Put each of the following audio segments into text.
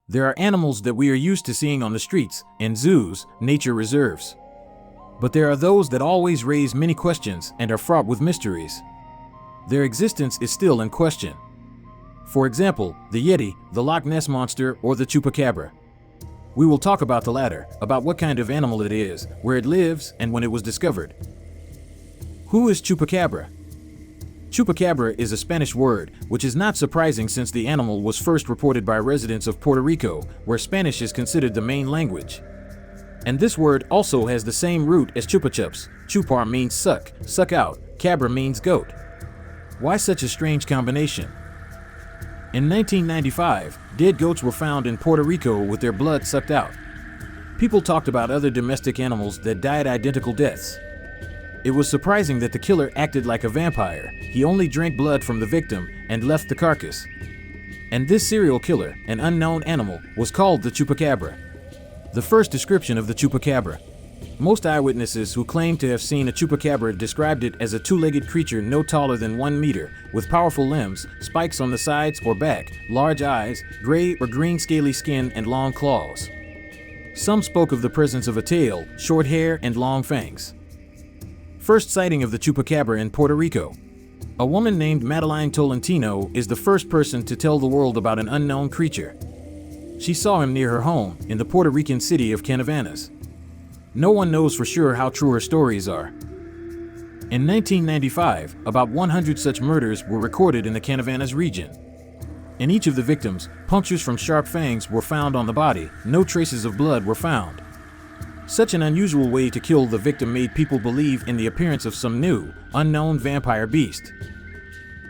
There are animals that we are used to seeing on the streets, in zoos, nature reserves. But there are those that always raise many questions and are fraught with mysteries. Their existence is still in question. For example, the Yeti, the Loch Ness Monster, or the Chupacabra. We will talk about the latter, about what kind of animal it is, where it lives, and when it was discovered. Who is Chupacabra? Chupacabra is a Spanish word, which is not surprising since the animal was first reported by residents of Puerto Rico, where Spanish is considered the main language. And this word also has the same root as chupa-chups. Chupar means suck, suck out, cabra means goat. Why such a strange combination? In 1995, dead goats were found in Puerto Rico with their blood sucked out. People talked about other domestic animals that died identical deaths. It was surprising that the killer acted like a vampire. He only drank blood from the victim and left the carcass. And this serial killer, an unknown animal, was called the Chupacabra. The first description of the Chupacabra. Most eyewitnesses who claimed to have seen a Chupacabra described it as a two-legged creature no taller than 1 meter, with powerful limbs, spikes on the sides or back, large eyes, gray or green scaly skin, and long claws. Some spoke of the presence of a tail, short hair, and long fangs. First sighting of the Chupacabra in Puerto Rico. A woman named Madeline Tolentino is the first person to tell the world about an unknown creature. She saw him near her home, in the Puerto Rican city of Canavanas. No one knows for sure how true her stories are. In 1995, about 100 such murders were recorded in the Canavanas region. In each of the victims, punctures from sharp fangs were found on the body. No traces of blood were found. Such an unusual way to kill the victim made people believe in the appearance of some new, unknown vampire beast.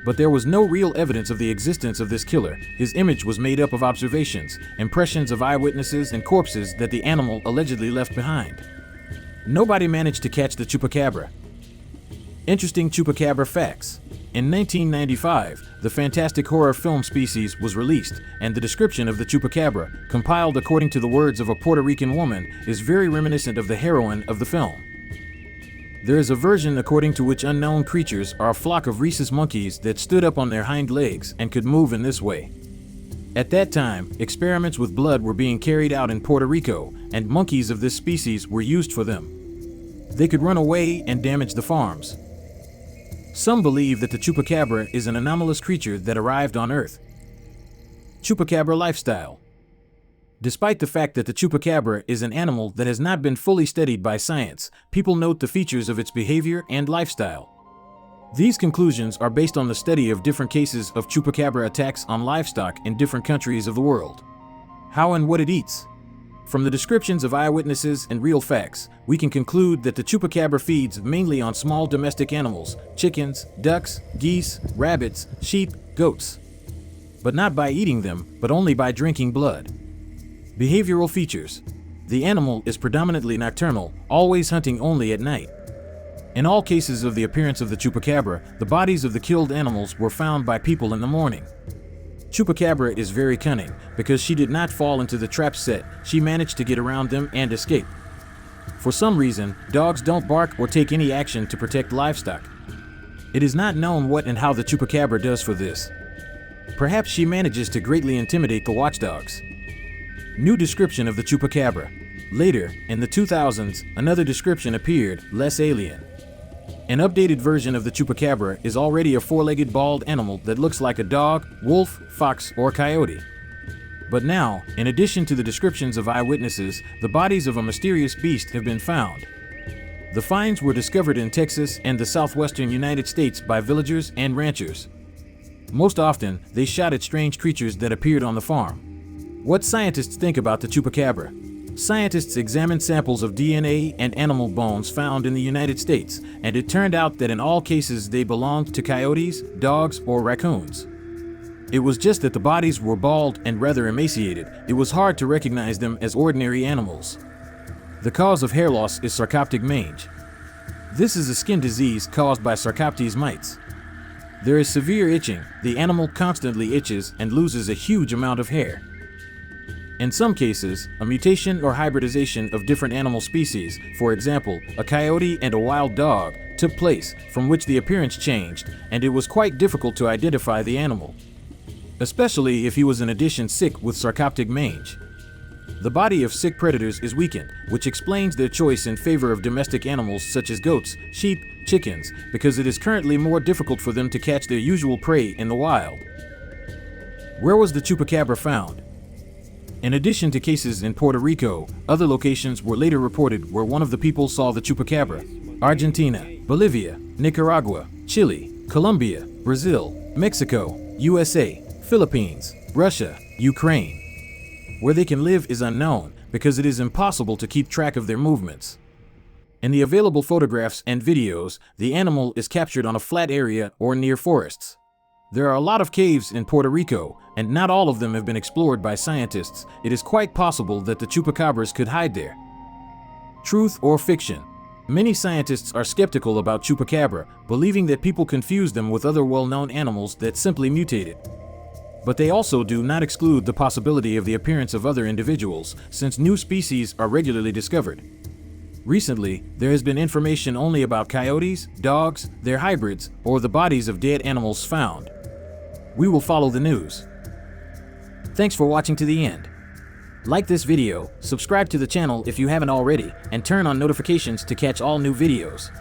But there was no real evidence of the existence of this killer. His image was made up of observations, impressions of eyewitnesses, and corpses that the animal allegedly left behind. Nobody managed to catch the Chupacabra. Interesting Chupacabra facts. In 1995, the fantastic horror film Species was released, and the description of the Chupacabra, compiled according to the words of a Puerto Rican woman, is very reminiscent of the heroine of the film. There is a version according to which unknown creatures are a flock of rhesus monkeys that stood up on their hind legs and could move in this way. At that time, experiments with blood were being carried out in Puerto Rico, and monkeys of this species were used for them. They could run away and damage the farms. Some believe that the Chupacabra is an anomalous creature that arrived on Earth. Chupacabra lifestyle. Despite the fact that the Chupacabra is an animal that has not been fully studied by science, people note the features of its behavior and lifestyle. These conclusions are based on the study of different cases of Chupacabra attacks on livestock in different countries of the world. How and what it eats. From the descriptions of eyewitnesses and real facts, we can conclude that the Chupacabra feeds mainly on small domestic animals, chickens, ducks, geese, rabbits, sheep, goats. But not by eating them, but only by drinking blood. Behavioral features. The animal is predominantly nocturnal, always hunting only at night. In all cases of the appearance of the Chupacabra, the bodies of the killed animals were found by people in the morning. Chupacabra is very cunning. Because she did not fall into the trap set, she managed to get around them and escape. For some reason, dogs don't bark or take any action to protect livestock. It is not known what and how the Chupacabra does for this. Perhaps she manages to greatly intimidate the watchdogs. New description of the Chupacabra. Later, in the 2000s, another description appeared, less alien. An updated version of the Chupacabra is already a four-legged bald animal that looks like a dog, wolf, fox, or coyote. But now, in addition to the descriptions of eyewitnesses, the bodies of a mysterious beast have been found. The finds were discovered in Texas and the southwestern United States by villagers and ranchers. Most often, they shot at strange creatures that appeared on the farm. What scientists think about the Chupacabra? Scientists examined samples of DNA and animal bones found in the United States, and it turned out that in all cases they belonged to coyotes, dogs, or raccoons. It was just that the bodies were bald and rather emaciated. It was hard to recognize them as ordinary animals. The cause of hair loss is sarcoptic mange. This is a skin disease caused by Sarcoptes mites. There is severe itching. The animal constantly itches and loses a huge amount of hair. In some cases, a mutation or hybridization of different animal species, for example, a coyote and a wild dog, took place, from which the appearance changed, and it was quite difficult to identify the animal. especially if he was in addition sick with sarcoptic mange. The body of sick predators is weakened, which explains their choice in favor of domestic animals such as goats, sheep, chickens, because it is currently more difficult for them to catch their usual prey in the wild. Where was the Chupacabra found? In addition to cases in Puerto Rico, other locations were later reported where one of the people saw the Chupacabra: Argentina, Bolivia, Nicaragua, Chile, Colombia, Brazil, Mexico, USA, Philippines, Russia, Ukraine. Where they can live is unknown because it is impossible to keep track of their movements. In the available photographs and videos, the animal is captured on a flat area or near forests. There are a lot of caves in Puerto Rico, and not all of them have been explored by scientists. It is quite possible that the chupacabras could hide there. Truth or fiction? Many scientists are skeptical about chupacabra, believing that people confuse them with other well-known animals that simply mutated. But they also do not exclude the possibility of the appearance of other individuals, since new species are regularly discovered. Recently, there has been information only about coyotes, dogs, their hybrids, or the bodies of dead animals found. We will follow the news. Thanks for watching to the end. Like this video, subscribe to the channel if you haven't already, and turn on notifications to catch all new videos.